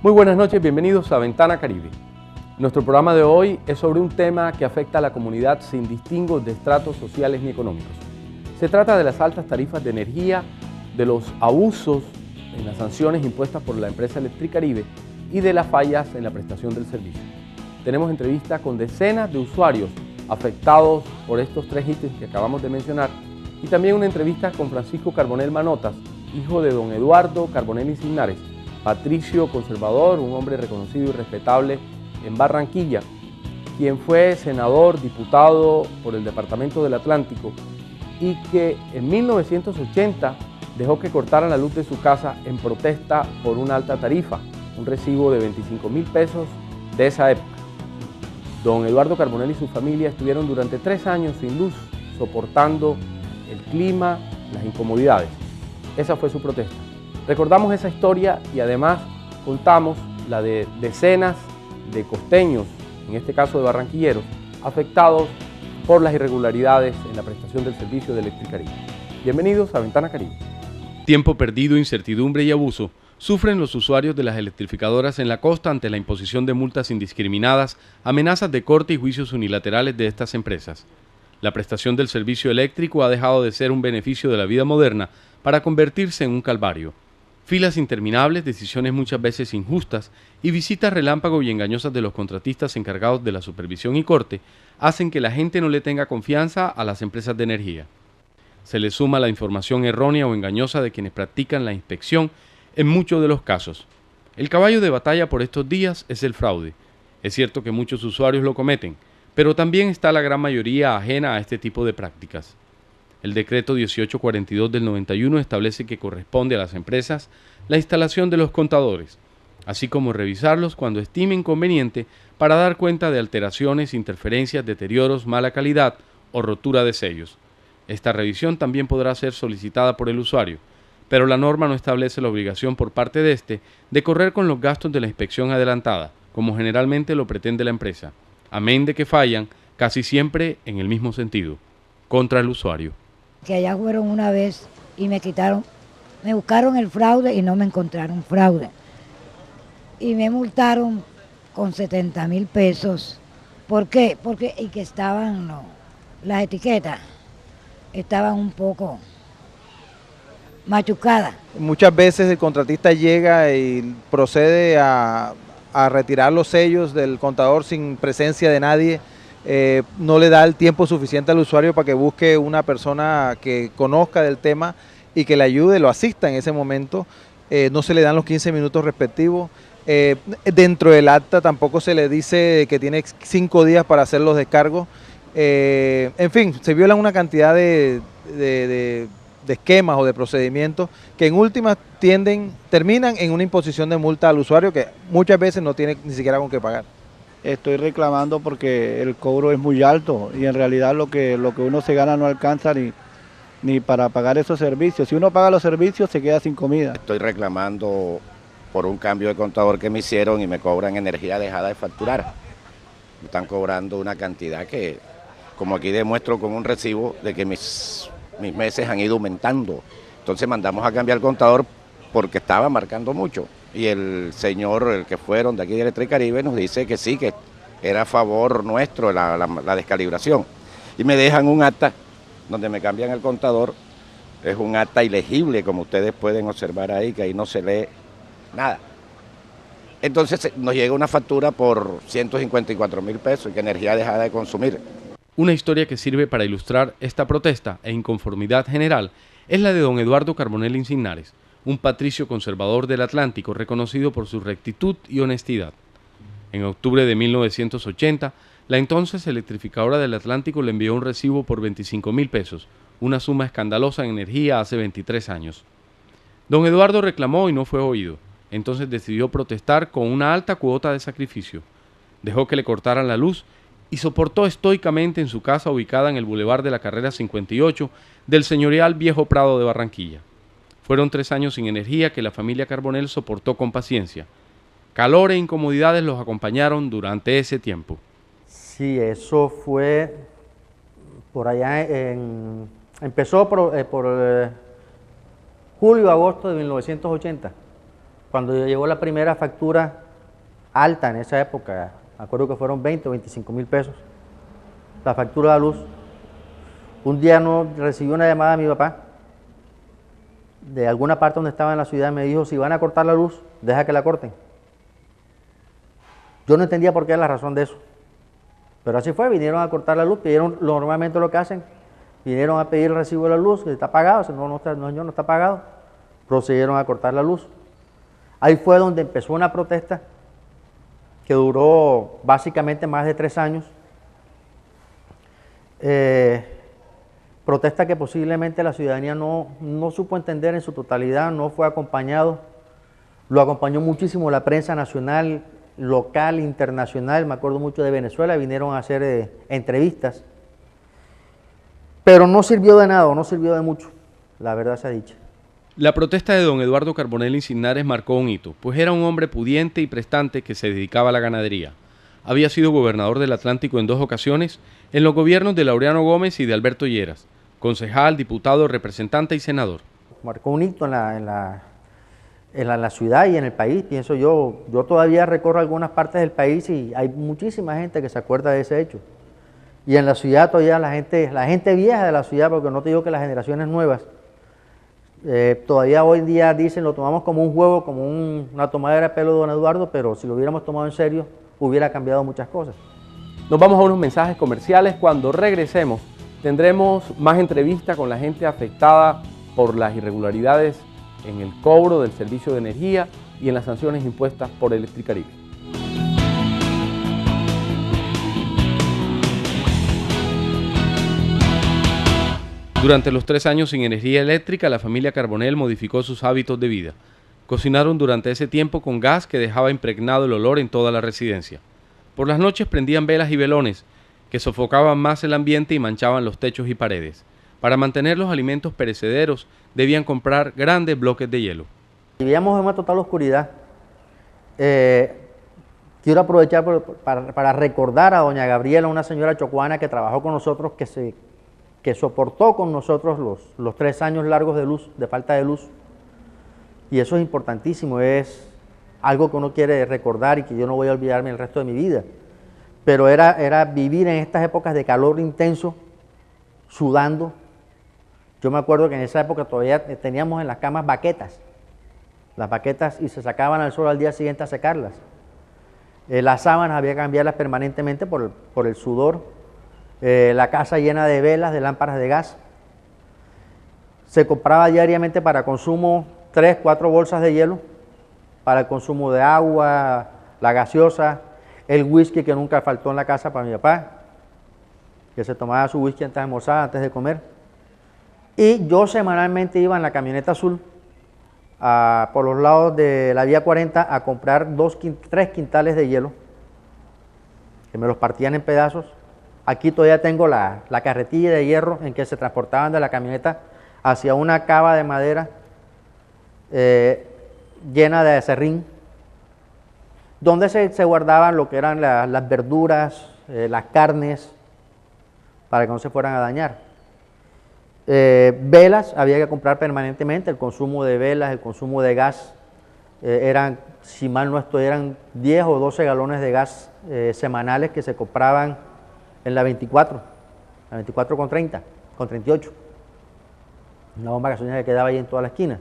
Muy buenas noches, bienvenidos a Ventana Caribe. Nuestro programa de hoy es sobre un tema que afecta a la comunidad sin distingos de estratos sociales ni económicos. Se trata de las altas tarifas de energía, de los abusos en las sanciones impuestas por la empresa Electricaribe y de las fallas en la prestación del servicio. Tenemos entrevistas con decenas de usuarios afectados por estos tres ítems que acabamos de mencionar y también una entrevista con Francisco Carbonell Manotas, hijo de don Eduardo Carbonell Insignares, patricio conservador, un hombre reconocido y respetable en Barranquilla, quien fue senador, diputado por el Departamento del Atlántico y que en 1980 dejó que cortaran la luz de su casa en protesta por una alta tarifa, un recibo de 25.000 pesos de esa época. Don Eduardo Carbonell y su familia estuvieron durante 3 años sin luz, soportando el clima, las incomodidades. Esa fue su protesta. Recordamos esa historia y además contamos la de decenas de costeños, en este caso de barranquilleros, afectados por las irregularidades en la prestación del servicio de Electricaribe. Bienvenidos a Ventana Caribe. Tiempo perdido, incertidumbre y abuso sufren los usuarios de las electrificadoras en la costa ante la imposición de multas indiscriminadas, amenazas de corte y juicios unilaterales de estas empresas. La prestación del servicio eléctrico ha dejado de ser un beneficio de la vida moderna para convertirse en un calvario. Filas interminables, decisiones muchas veces injustas y visitas relámpago y engañosas de los contratistas encargados de la supervisión y corte hacen que la gente no le tenga confianza a las empresas de energía. Se le suma la información errónea o engañosa de quienes practican la inspección en muchos de los casos. El caballo de batalla por estos días es el fraude. Es cierto que muchos usuarios lo cometen, pero también está la gran mayoría ajena a este tipo de prácticas. El decreto 1842 del 91 establece que corresponde a las empresas la instalación de los contadores, así como revisarlos cuando estimen conveniente para dar cuenta de alteraciones, interferencias, deterioros, mala calidad o rotura de sellos. Esta revisión también podrá ser solicitada por el usuario, pero la norma no establece la obligación por parte de éste de correr con los gastos de la inspección adelantada, como generalmente lo pretende la empresa, amén de que fallan casi siempre en el mismo sentido, contra el usuario. Que allá fueron una vez y me buscaron el fraude y no me encontraron fraude. Y me multaron con 70.000 pesos. ¿Por qué? Porque y que estaban las etiquetas, estaban un poco machucadas. Muchas veces el contratista llega y procede a retirar los sellos del contador sin presencia de nadie. No le da el tiempo suficiente al usuario para que busque una persona que conozca del tema y que le ayude, lo asista en ese momento. No se le dan los 15 minutos respectivos. Dentro del acta tampoco se le dice que tiene 5 días para hacer los descargos. En fin, se violan una cantidad de esquemas o de procedimientos que en últimas terminan en una imposición de multa al usuario que muchas veces no tiene ni siquiera con qué pagar. Estoy reclamando porque el cobro es muy alto y en realidad lo que uno se gana no alcanza ni para pagar esos servicios. Si uno paga los servicios se queda sin comida. Estoy reclamando por un cambio de contador que me hicieron y me cobran energía dejada de facturar. Me están cobrando una cantidad que, como aquí demuestro con un recibo, de que mis meses han ido aumentando. Entonces mandamos a cambiar el contador porque estaba marcando mucho. Y el señor, el que fueron de aquí de Electricaribe, nos dice que sí, que era a favor nuestro la descalibración. Y me dejan un acta donde me cambian el contador. Es un acta ilegible, como ustedes pueden observar ahí, que ahí no se lee nada. Entonces nos llega una factura por 154.000 pesos y que energía dejada de consumir. Una historia que sirve para ilustrar esta protesta e inconformidad general es la de don Eduardo Carbonell Insignares, un patricio conservador del Atlántico reconocido por su rectitud y honestidad. En octubre de 1980, la entonces electrificadora del Atlántico le envió un recibo por 25.000 pesos, una suma escandalosa en energía hace 23 años. Don Eduardo reclamó y no fue oído, entonces decidió protestar con una alta cuota de sacrificio. Dejó que le cortaran la luz y soportó estoicamente en su casa ubicada en el Boulevard de la Carrera 58 del señorial Viejo Prado de Barranquilla. Fueron 3 años sin energía que la familia Carbonell soportó con paciencia. Calor e incomodidades los acompañaron durante ese tiempo. Sí, eso fue por allá empezó por julio, agosto de 1980. cuando llegó la primera factura alta en esa época, me acuerdo que fueron 20 o 25 mil pesos, la factura de la luz, un día no recibí una llamada de mi papá, de alguna parte donde estaba en la ciudad, me dijo, si van a cortar la luz, deja que la corten. Yo no entendía por qué la razón de eso, pero así fue, vinieron a cortar la luz, pidieron normalmente lo que hacen, vinieron a pedir el recibo de la luz, que está pagado, si no, no está pagado, procedieron a cortar la luz. Ahí fue donde empezó una protesta que duró básicamente más de 3 años, protesta que posiblemente la ciudadanía no supo entender en su totalidad, no fue acompañado, lo acompañó muchísimo la prensa nacional, local, internacional, me acuerdo mucho de Venezuela, vinieron a hacer entrevistas, pero no sirvió de nada, no sirvió de mucho, la verdad sea dicha. La protesta de don Eduardo Carbonell Insignares marcó un hito, pues era un hombre pudiente y prestante que se dedicaba a la ganadería. Había sido gobernador del Atlántico en 2 ocasiones, en los gobiernos de Laureano Gómez y de Alberto Lleras, concejal, diputado, representante y senador. Marcó un hito en la ciudad y en el país, pienso yo. Yo todavía recorro algunas partes del país y hay muchísima gente que se acuerda de ese hecho. Y en la ciudad todavía la gente vieja de la ciudad, porque no te digo que las generaciones nuevas, todavía hoy en día dicen, lo tomamos como un juego, como una tomadera de pelo de don Eduardo, pero si lo hubiéramos tomado en serio, hubiera cambiado muchas cosas. Nos vamos a unos mensajes comerciales. Cuando regresemos, tendremos más entrevistas con la gente afectada por las irregularidades en el cobro del servicio de energía y en las sanciones impuestas por Electricaribe. Durante los 3 años sin energía eléctrica, la familia Carbonell modificó sus hábitos de vida. Cocinaron durante ese tiempo con gas que dejaba impregnado el olor en toda la residencia. Por las noches prendían velas y velones que sofocaban más el ambiente y manchaban los techos y paredes. Para mantener los alimentos perecederos, debían comprar grandes bloques de hielo. Vivíamos en una total oscuridad. Quiero aprovechar para recordar a doña Gabriela, una señora chocuana que trabajó con nosotros, que soportó con nosotros los 3 años largos de falta de luz. Y eso es importantísimo, es algo que uno quiere recordar y que yo no voy a olvidarme el resto de mi vida. Pero era vivir en estas épocas de calor intenso, sudando. Yo me acuerdo que en esa época todavía teníamos en las camas baquetas, y se sacaban al sol al día siguiente a secarlas. Las sábanas había que cambiarlas permanentemente por el sudor. La casa llena de velas, de lámparas de gas. Se compraba diariamente para consumo 3, 4 bolsas de hielo, para el consumo de agua, la gaseosa, el whisky que nunca faltó en la casa para mi papá, que se tomaba su whisky antes de almorzar, antes de comer. Y yo semanalmente iba en la camioneta azul por los lados de la vía 40 a comprar 3 quintales de hielo, que me los partían en pedazos. Aquí todavía tengo la carretilla de hierro en que se transportaban de la camioneta hacia una cava de madera llena de acerrín, donde se guardaban lo que eran las verduras, las carnes, para que no se fueran a dañar. Velas había que comprar permanentemente, el consumo de velas, el consumo de gas, si mal no estoy, eran 10 o 12 galones de gas semanales que se compraban en la 24 con 30, con 38. Una bomba gasolina que quedaba ahí en toda la esquina.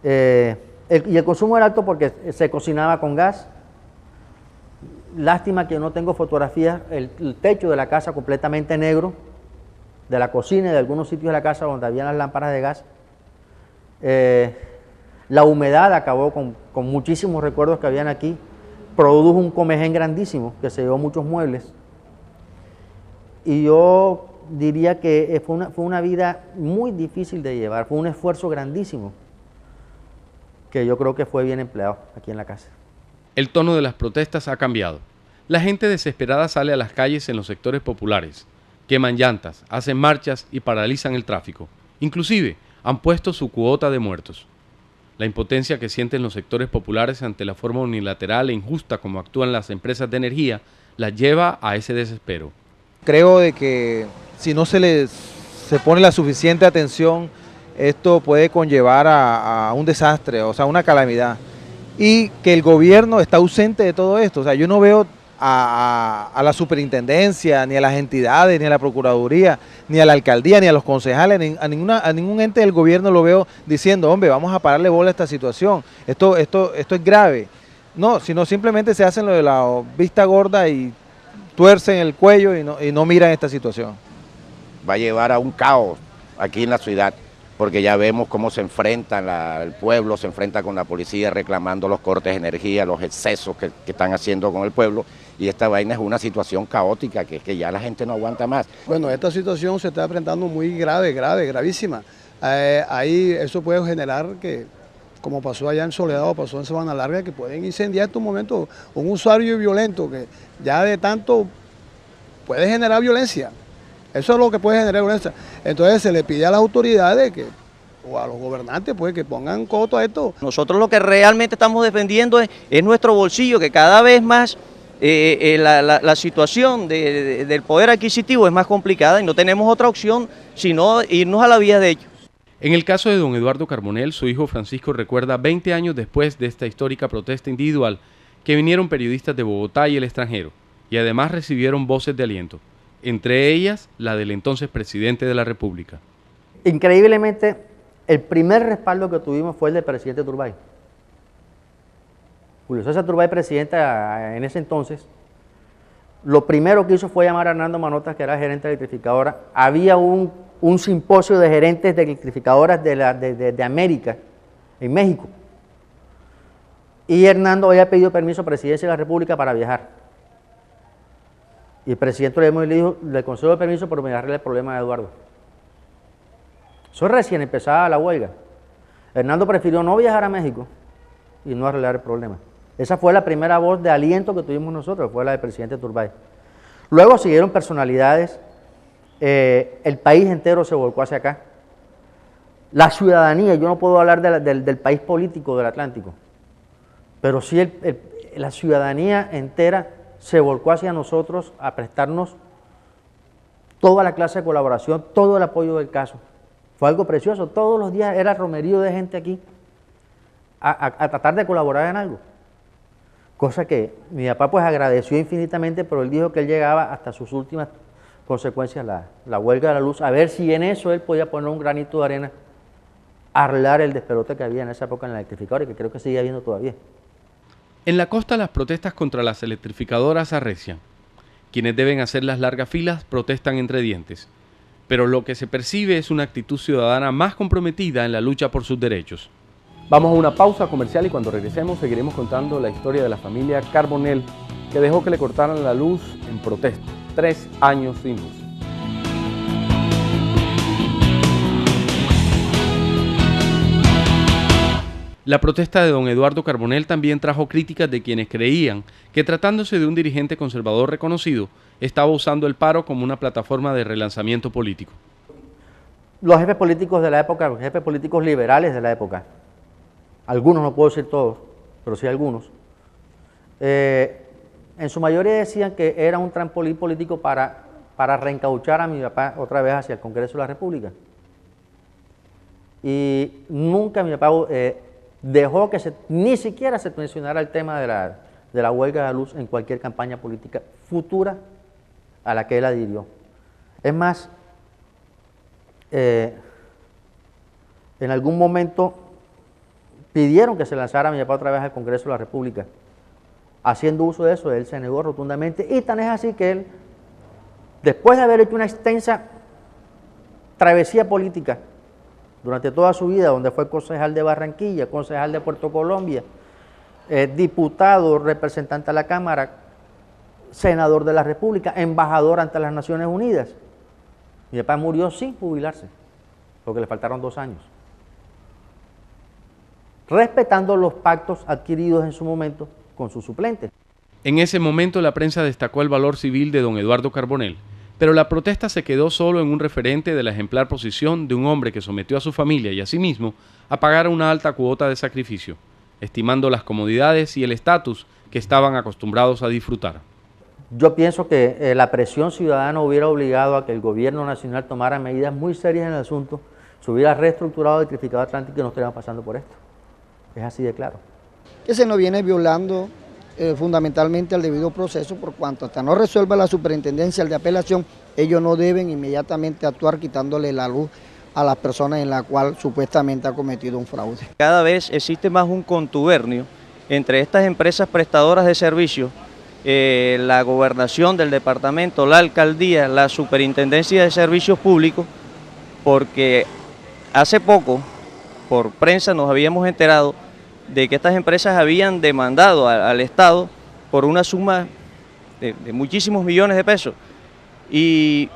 Y el consumo era alto porque se cocinaba con gas. Lástima que no tengo fotografías, el techo de la casa completamente negro, de la cocina y de algunos sitios de la casa donde había las lámparas de gas. La humedad acabó con muchísimos recuerdos que habían aquí. Produjo un comején grandísimo que se llevó muchos muebles. Y yo diría que fue una vida muy difícil de llevar, fue un esfuerzo grandísimo que yo creo que fue bien empleado aquí en la casa. El tono de las protestas ha cambiado. La gente desesperada sale a las calles en los sectores populares, queman llantas, hacen marchas y paralizan el tráfico. Inclusive han puesto su cuota de muertos. La impotencia que sienten los sectores populares ante la forma unilateral e injusta como actúan las empresas de energía las lleva a ese desespero. Creo de que si no se pone la suficiente atención esto puede conllevar a un desastre, o sea, una calamidad. Y que el gobierno está ausente de todo esto. O sea, yo no veo a la superintendencia, ni a las entidades, ni a la procuraduría, ni a la alcaldía, ni a los concejales, ni a ningún ente del gobierno lo veo diciendo, hombre, vamos a pararle bola a esta situación, esto es grave. No, sino simplemente se hacen lo de la vista gorda y tuercen el cuello y no miran esta situación. Va a llevar a un caos aquí en la ciudad, porque ya vemos cómo se enfrentan, el pueblo se enfrenta con la policía reclamando los cortes de energía, los excesos que están haciendo con el pueblo, y esta vaina es una situación caótica que ya la gente no aguanta más. Bueno, esta situación se está enfrentando muy gravísima. Ahí eso puede generar que, como pasó allá en Soledad o pasó en Sabana Larga, que pueden incendiar en estos momentos un usuario violento que ya de tanto puede generar violencia. Eso es lo que puede generar violencia. Entonces se le pide a las autoridades o a los gobernantes pues, que pongan coto a esto. Nosotros lo que realmente estamos defendiendo es nuestro bolsillo, que cada vez más la situación del poder adquisitivo es más complicada y no tenemos otra opción sino irnos a la vía de ellos. En el caso de don Eduardo Carbonell, su hijo Francisco recuerda 20 años después de esta histórica protesta individual que vinieron periodistas de Bogotá y el extranjero y además recibieron voces de aliento, entre ellas la del entonces presidente de la República. Increíblemente, el primer respaldo que tuvimos fue el del presidente Turbay. Julio César Turbay, presidente en ese entonces, lo primero que hizo fue llamar a Hernando Manotas, que era gerente de electrificadora. Había un simposio de gerentes de electrificadoras de América, en México. Y Hernando había pedido permiso a la Presidencia de la República para viajar. Y el presidente le dijo, le concedo el permiso, pero me arregle el problema de Eduardo. Eso recién empezaba la huelga. Hernando prefirió no viajar a México y no arreglar el problema. Esa fue la primera voz de aliento que tuvimos nosotros, fue la del presidente Turbay. Luego siguieron personalidades, el país entero se volcó hacia acá. La ciudadanía, yo no puedo hablar del país político del Atlántico, pero sí la ciudadanía entera se volcó hacia nosotros a prestarnos toda la clase de colaboración, todo el apoyo del caso. Fue algo precioso, todos los días era romerío de gente aquí a tratar de colaborar en algo. Cosa que mi papá pues agradeció infinitamente, pero él dijo que él llegaba hasta sus últimas consecuencias, la huelga de la luz, a ver si en eso él podía poner un granito de arena a arreglar el despelote que había en esa época en la electrificadora y que creo que sigue habiendo todavía. En la costa las protestas contra las electrificadoras arrecian. Quienes deben hacer las largas filas protestan entre dientes. Pero lo que se percibe es una actitud ciudadana más comprometida en la lucha por sus derechos. Vamos a una pausa comercial y cuando regresemos seguiremos contando la historia de la familia Carbonell que dejó que le cortaran la luz en protesta. 3 años sin luz. La protesta de don Eduardo Carbonell también trajo críticas de quienes creían que tratándose de un dirigente conservador reconocido, estaba usando el paro como una plataforma de relanzamiento político. Los jefes políticos de la época, los jefes políticos liberales de la época, algunos, no puedo decir todos, pero sí algunos, en su mayoría decían que era un trampolín político para reencauchar a mi papá otra vez hacia el Congreso de la República. Y nunca mi papá dejó que ni siquiera se mencionara el tema de la huelga de la luz en cualquier campaña política futura a la que él adhirió. Es más, en algún momento pidieron que se lanzara a mi papá otra vez al Congreso de la República. Haciendo uso de eso, él se negó rotundamente, y tan es así que él, después de haber hecho una extensa travesía política durante toda su vida, donde fue concejal de Barranquilla, concejal de Puerto Colombia, diputado, representante a la Cámara, senador de la República, embajador ante las Naciones Unidas, mi papá murió sin jubilarse, porque le faltaron 2 años. Respetando los pactos adquiridos en su momento con su suplente. En ese momento la prensa destacó el valor civil de don Eduardo Carbonell, pero la protesta se quedó solo en un referente de la ejemplar posición de un hombre que sometió a su familia y a sí mismo a pagar una alta cuota de sacrificio, estimando las comodidades y el estatus que estaban acostumbrados a disfrutar. Yo pienso que la presión ciudadana hubiera obligado a que el gobierno nacional tomara medidas muy serias en el asunto se hubiera reestructurado el electrificador Atlántico y no estaríamos pasando por esto. Es así de claro. Que se nos viene violando fundamentalmente el debido proceso, por cuanto hasta no resuelva la superintendencia el de apelación, ellos no deben inmediatamente actuar quitándole la luz a las personas en la cual supuestamente ha cometido un fraude. Cada vez existe más un contubernio entre estas empresas prestadoras de servicios, la gobernación del departamento, la alcaldía, la superintendencia de servicios públicos, porque hace poco, por prensa, nos habíamos enterado de que estas empresas habían demandado al Estado por una suma de muchísimos millones de pesos. Y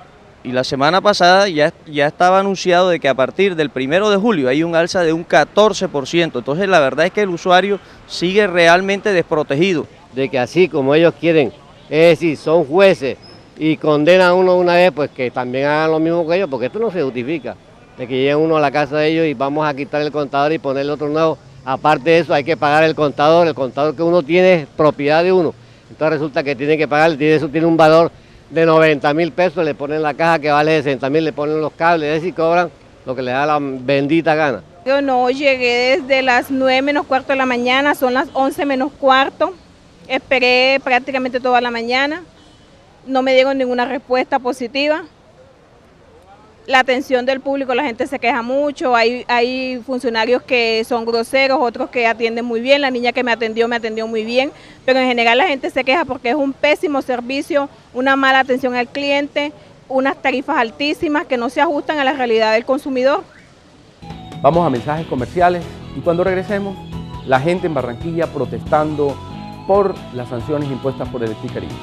la semana pasada ya estaba anunciado de que a partir del 1 de julio hay un alza de un 14%. Entonces la verdad es que el usuario sigue realmente desprotegido. De que así como ellos quieren, es decir, son jueces y condenan a uno una vez, pues que también hagan lo mismo que ellos, porque esto no se justifica. De que lleguen uno a la casa de ellos y vamos a quitar el contador y ponerle otro nuevo. Aparte de eso hay que pagar el contador que uno tiene es propiedad de uno. Entonces resulta que tiene que pagar, eso tiene un valor de 90.000 pesos, le ponen la caja que vale 60.000, le ponen los cables, es decir, cobran lo que les da la bendita gana. Yo no llegué desde las 9 menos cuarto de la mañana, son las 11 menos cuarto, esperé prácticamente toda la mañana, no me dieron ninguna respuesta positiva. La atención del público, la gente se queja mucho, hay funcionarios que son groseros, otros que atienden muy bien, la niña que me atendió muy bien, pero en general la gente se queja porque es un pésimo servicio, una mala atención al cliente, unas tarifas altísimas que no se ajustan a la realidad del consumidor. Vamos a mensajes comerciales y cuando regresemos, la gente en Barranquilla protestando por las sanciones impuestas por Electricaribe.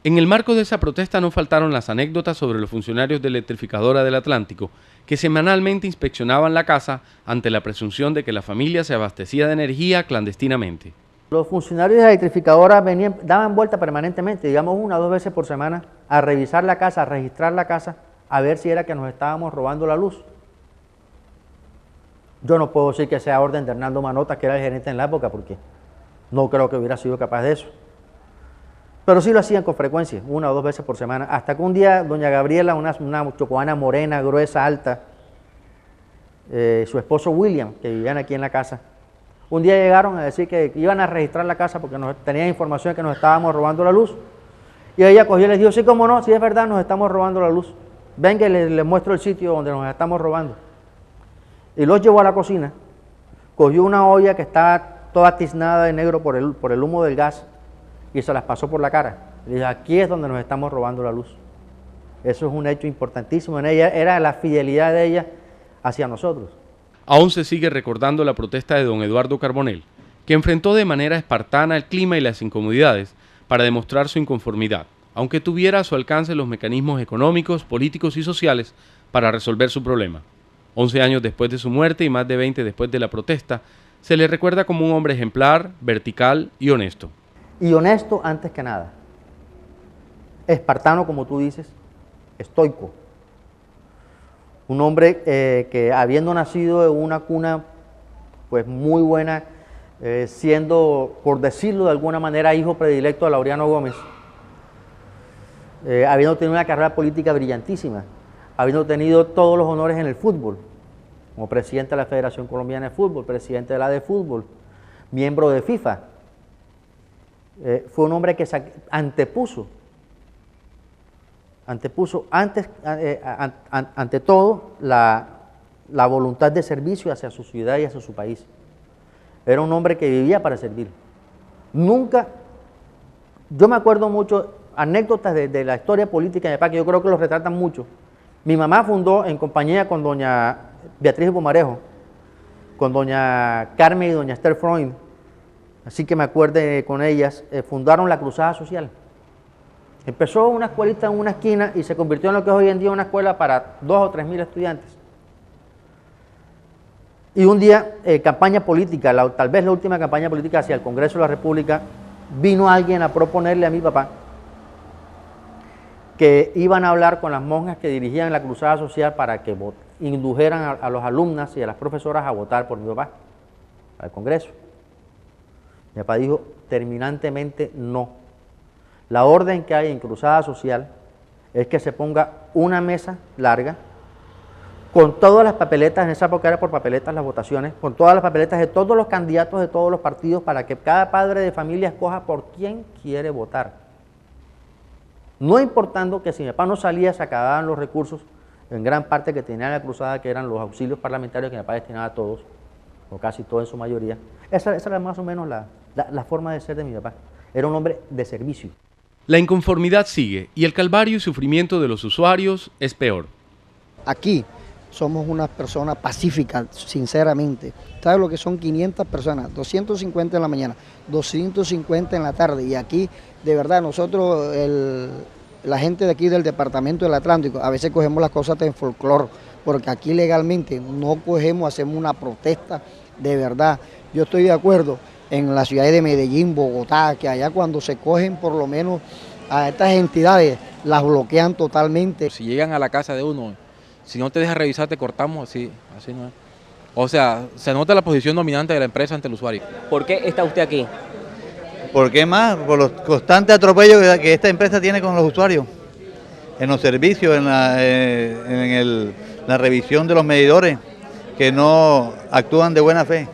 En el marco de esa protesta no faltaron las anécdotas sobre los funcionarios de la Electrificadora del Atlántico que semanalmente inspeccionaban la casa ante la presunción de que la familia se abastecía de energía clandestinamente. Los funcionarios de la electrificadora daban vuelta permanentemente, digamos 1 o 2 veces por semana, a revisar la casa, a registrar la casa, a ver si era que nos estábamos robando la luz. Yo no puedo decir que sea orden de Hernando Manota, que era el gerente en la época, porque no creo que hubiera sido capaz de eso. Pero sí lo hacían con frecuencia, 1 o 2 veces por semana, hasta que un día doña Gabriela, una chocuana morena, gruesa, alta, su esposo William, que vivían aquí en la casa, un día llegaron a decir que iban a registrar la casa porque tenían información de que nos estábamos robando la luz. Y ella cogió y les dijo, sí, cómo no, si es verdad, nos estamos robando la luz. Venga y les muestro el sitio donde nos estamos robando. Y los llevó a la cocina, cogió una olla que estaba toda tiznada de negro por el humo del gas, y se las pasó por la cara. Le dije, aquí es donde nos estamos robando la luz. Eso es un hecho importantísimo en ella, era la fidelidad de ella hacia nosotros. Aún se sigue recordando la protesta de don Eduardo Carbonell, que enfrentó de manera espartana el clima y las incomodidades para demostrar su inconformidad, aunque tuviera a su alcance los mecanismos económicos, políticos y sociales para resolver su problema. 11 años después de su muerte y más de 20 después de la protesta, se le recuerda como un hombre ejemplar, vertical y honesto. Y honesto antes que nada, espartano como tú dices, estoico, un hombre que habiendo nacido en una cuna pues muy buena, siendo, por decirlo de alguna manera, hijo predilecto de Laureano Gómez, habiendo tenido una carrera política brillantísima, habiendo tenido todos los honores en el fútbol, como presidente de la Federación Colombiana de Fútbol, presidente de la de fútbol, miembro de FIFA. Fue un hombre que antepuso ante todo la voluntad de servicio hacia su ciudad y hacia su país. Era un hombre que vivía para servir. Nunca, yo me acuerdo mucho, anécdotas de la historia política de mi papá, que yo creo que los retratan mucho. Mi mamá fundó en compañía con doña Beatriz Pomarejo, con doña Carmen y doña Esther Freund, así que me acuerde con ellas, fundaron la Cruzada Social. Empezó una escuelita en una esquina y se convirtió en lo que es hoy en día una escuela para 2 o 3 mil estudiantes. Y un día, campaña política, tal vez la última campaña política hacia el Congreso de la República, vino alguien a proponerle a mi papá que iban a hablar con las monjas que dirigían la Cruzada Social para que indujeran a los alumnas y a las profesoras a votar por mi papá, al Congreso. Mi papá dijo, terminantemente no. La orden que hay en Cruzada Social es que se ponga una mesa larga con todas las papeletas, en esa época era por papeletas las votaciones, con todas las papeletas de todos los candidatos de todos los partidos para que cada padre de familia escoja por quién quiere votar. No importando que si mi papá no salía se acababan los recursos, en gran parte que tenía la cruzada, que eran los auxilios parlamentarios que mi papá destinaba a todos, o casi todos en su mayoría. Esa era más o menos la forma de ser de mi papá. Era un hombre de servicio. La inconformidad sigue y el calvario y sufrimiento de los usuarios es peor. Aquí somos unas personas pacíficas, sinceramente. ¿Sabes lo que son 500 personas? 250 en la mañana, 250 en la tarde. Y aquí, de verdad, nosotros, la gente de aquí del departamento del Atlántico, a veces cogemos las cosas en folclore, porque aquí legalmente no cogemos, hacemos una protesta de verdad. Yo estoy de acuerdo en las ciudades de Medellín, Bogotá, que allá cuando se cogen por lo menos a estas entidades, las bloquean totalmente. Si llegan a la casa de uno, si no te dejas revisar, te cortamos, así no es. O sea, se nota la posición dominante de la empresa ante el usuario. ¿Por qué está usted aquí? ¿Por qué más? Por los constantes atropellos que esta empresa tiene con los usuarios, en los servicios, en la revisión de los medidores, que no actúan de buena fe.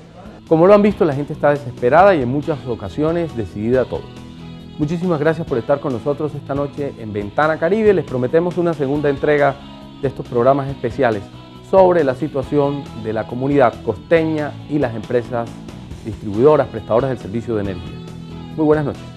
Como lo han visto, la gente está desesperada y en muchas ocasiones decidida a todo. Muchísimas gracias por estar con nosotros esta noche en Ventana Caribe. Les prometemos una segunda entrega de estos programas especiales sobre la situación de la comunidad costeña y las empresas distribuidoras, prestadoras del servicio de energía. Muy buenas noches.